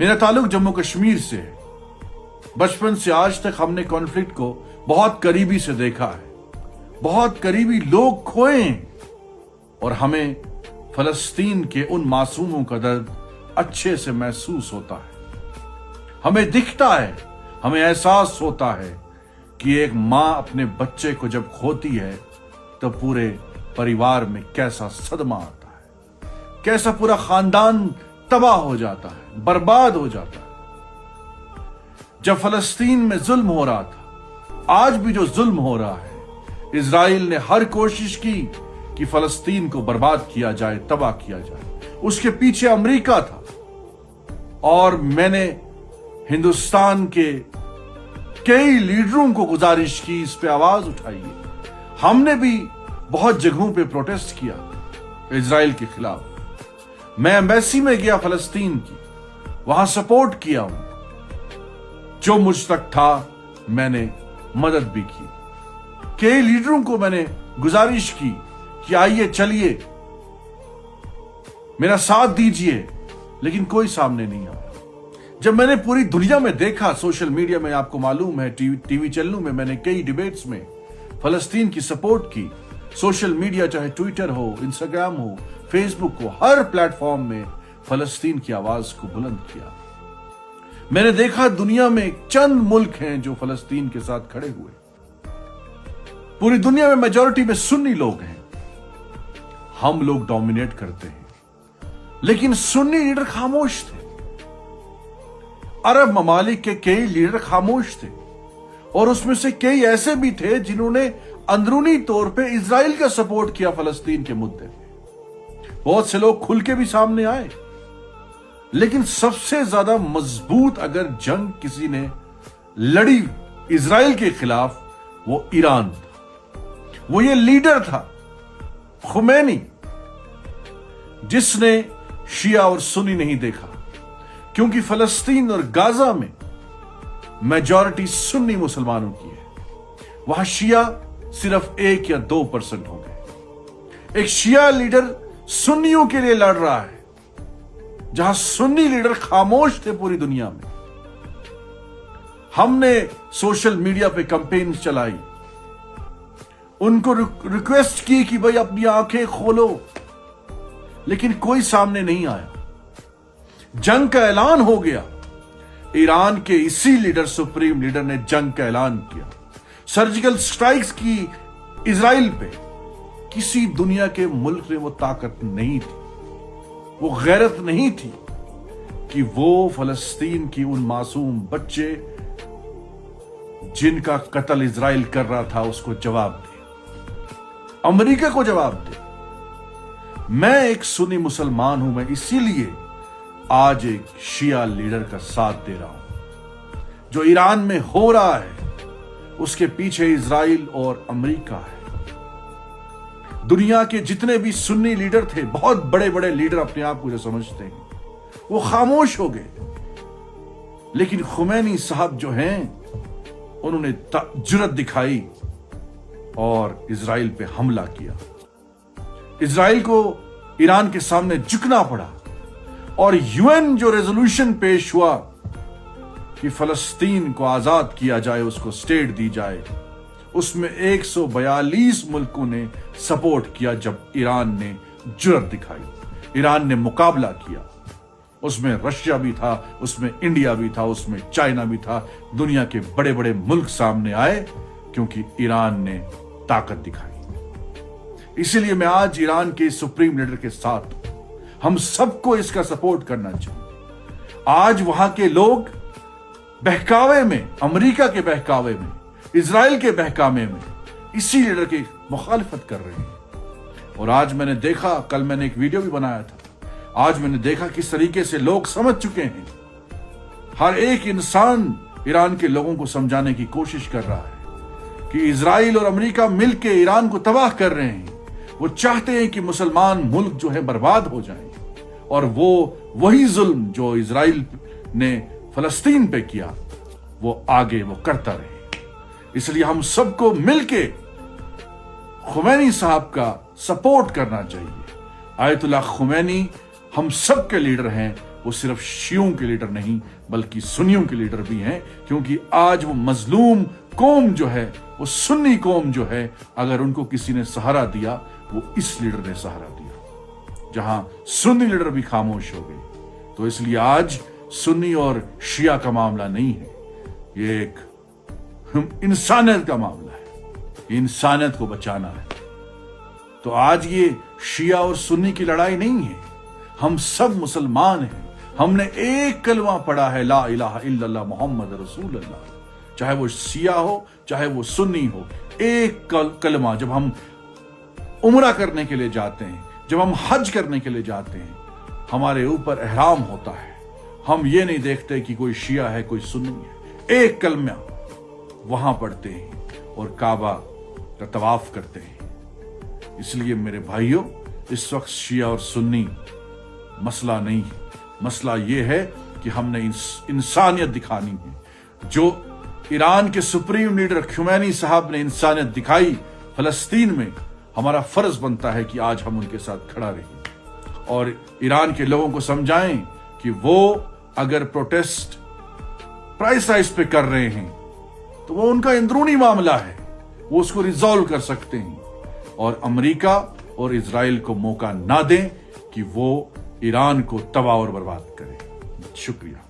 मेरा ताल्लुक जम्मू कश्मीर से है। बचपन से आज तक हमने कॉन्फ्लिक्ट को बहुत करीबी से देखा है। बहुत करीबी लोग खोए हैं और हमें फलस्तीन के उन मासूमों का दर्द अच्छे से महसूस होता है। हमें दिखता है, हमें एहसास होता है कि एक मां अपने बच्चे को जब खोती है तो पूरे परिवार में कैसा सदमा आता है, कैसा पूरा खानदान तबाह हो जाता है, बर्बाद हो जाता है। जब फलस्तीन में जुल्म हो रहा था, आज भी जो जुल्म हो रहा है, इजराइल ने हर कोशिश की कि फलस्तीन को बर्बाद किया जाए, तबाह किया जाए। उसके पीछे अमेरिका था और मैंने हिंदुस्तान के कई लीडरों को गुजारिश की, इस पे आवाज उठाइए। हमने भी बहुत जगहों पे प्रोटेस्ट किया इजराइल के खिलाफ। मैं एम्बेसी में गया फलस्तीन की, वहां सपोर्ट किया हूं। जो मुझ तक था मैंने मदद भी की। कई लीडरों को मैंने गुजारिश की कि आइए, चलिए, मेरा साथ दीजिए, लेकिन कोई सामने नहीं आया। जब मैंने पूरी दुनिया में देखा, सोशल मीडिया में, आपको मालूम है, टीवी चैनलों में मैंने कई डिबेट्स में फलस्तीन की सपोर्ट की। सोशल मीडिया, चाहे ट्विटर हो, इंस्टाग्राम हो, फेसबुक हो, हर प्लेटफॉर्म में फलस्तीन की आवाज को बुलंद किया। मैंने देखा दुनिया में चंद मुल्क हैं जो फलस्तीन के साथ खड़े हुए। पूरी दुनिया में मेजॉरिटी में सुन्नी लोग हैं। हम लोग डोमिनेट करते हैं, लेकिन सुन्नी लीडर खामोश थे। अरब ममालिक के कई लीडर खामोश थे और उसमें से कई ऐसे भी थे जिन्होंने अंदरूनी तौर पे इजराइल का सपोर्ट किया फलस्तीन के मुद्दे पे। बहुत से लोग खुल के भी सामने आए, लेकिन सबसे ज्यादा मजबूत अगर जंग किसी ने लड़ी इजराइल के खिलाफ, वो ईरान था। वो ये लीडर था खुमैनी, जिसने शिया और सुन्नी नहीं देखा, क्योंकि फलस्तीन और गाजा में मेजॉरिटी सुन्नी मुसलमानों की है। वहां शिया सिर्फ 1 या 2% होंगे। एक शिया लीडर सुन्नियों के लिए लड़ रहा है, जहां सुन्नी लीडर खामोश थे पूरी दुनिया में। हमने सोशल मीडिया पे कैंपेन चलाई, उनको रिक्वेस्ट की कि भाई अपनी आंखें खोलो, लेकिन कोई सामने नहीं आया। जंग का ऐलान हो गया। ईरान के इसी लीडर, सुप्रीम लीडर ने जंग का ऐलान किया। सर्जिकल स्ट्राइक्स की इजराइल पे। किसी दुनिया के मुल्क में वो ताकत नहीं थी, वो गैरत नहीं थी कि वो फलस्तीन की उन मासूम बच्चे जिनका कत्ल इजराइल कर रहा था उसको जवाब दे, अमेरिका को जवाब दे। मैं एक सुन्नी मुसलमान हूं, मैं इसीलिए आज एक शिया लीडर का साथ दे रहा हूं। जो ईरान में हो रहा है उसके पीछे इजराइल और अमेरिका है। दुनिया के जितने भी सुन्नी लीडर थे, बहुत बड़े बड़े लीडर अपने आप को जो समझते हैं, वो खामोश हो गए। लेकिन खुमैनी साहब जो हैं, उन्होंने जुर्रत दिखाई और इजराइल पे हमला किया। इजराइल को ईरान के सामने झुकना पड़ा और यूएन जो रेजोल्यूशन पेश हुआ कि फलस्तीन को आजाद किया जाए, उसको स्टेट दी जाए, उसमें 142 मुल्कों ने सपोर्ट किया। जब ईरान ने जुर्रत दिखाई, ईरान ने मुकाबला किया, उसमें रशिया भी था, उसमें इंडिया भी था, उसमें चाइना भी था। दुनिया के बड़े बड़े मुल्क सामने आए क्योंकि ईरान ने ताकत दिखाई। इसीलिए मैं आज ईरान के सुप्रीम लीडर के साथ हूं। हम सबको इसका सपोर्ट करना चाहिए। आज वहां के लोग बहकावे में, अमेरिका के बहकावे में, इजराइल के बहकावे में इसी लीडर की मुखालिफत कर रहे हैं। और आज मैंने देखा, कल मैंने एक वीडियो भी बनाया था, आज मैंने देखा किस तरीके से लोग समझ चुके हैं। हर एक इंसान ईरान के लोगों को समझाने की कोशिश कर रहा है कि इजराइल और अमेरिका मिलकर ईरान को तबाह कर रहे हैं। वो चाहते हैं कि मुसलमान मुल्क जो है बर्बाद हो जाए और वो वही जुल्म जो इजराइल ने फलस्तीन पे किया वो आगे वो करता रहे। इसलिए हम सबको मिलके खुमैनी साहब का सपोर्ट करना चाहिए। आयतुल्लाह खुमैनी हम सब के लीडर हैं, वो सिर्फ शियों के लीडर नहीं बल्कि सुन्नियों के लीडर भी हैं, क्योंकि आज वो मजलूम कौम जो है, वो सुन्नी कौम जो है, अगर उनको किसी ने सहारा दिया वो इस लीडर ने सहारा दिया, जहां सुन्नी लीडर भी खामोश हो गए। तो इसलिए आज सुन्नी और शिया का मामला नहीं है, ये एक इंसानियत का मामला है, इंसानियत को बचाना है। तो आज ये शिया और सुन्नी की लड़ाई नहीं है, हम सब मुसलमान हैं, हमने एक कलमा पढ़ा है, ला इलाहा इल्लल्लाह मोहम्मद रसूलुल्लाह। चाहे वो शिया हो चाहे वो सुन्नी हो, एक कलमा जब हम उम्रा करने के लिए जाते हैं, जब हम हज करने के लिए जाते हैं, हमारे ऊपर एहराम होता है, हम ये नहीं देखते कि कोई शिया है कोई सुन्नी है, एक कलमा वहां पढ़ते हैं और काबा का तवाफ करते हैं। इसलिए मेरे भाइयों, इस वक्त शिया और सुन्नी मसला नहीं है, मसला ये है कि हमने इंसानियत दिखानी है। जो ईरान के सुप्रीम लीडर खुमैनी साहब ने इंसानियत दिखाई फलस्तीन में, हमारा फर्ज बनता है कि आज हम उनके साथ खड़ा रहें और ईरान के लोगों को समझाएं कि वो अगर प्रोटेस्ट प्राइस राइज पे कर रहे हैं तो वो उनका अंदरूनी मामला है, वो उसको रिजॉल्व कर सकते हैं, और अमेरिका और इजराइल को मौका ना दें कि वो ईरान को तबाह और बर्बाद करे। शुक्रिया।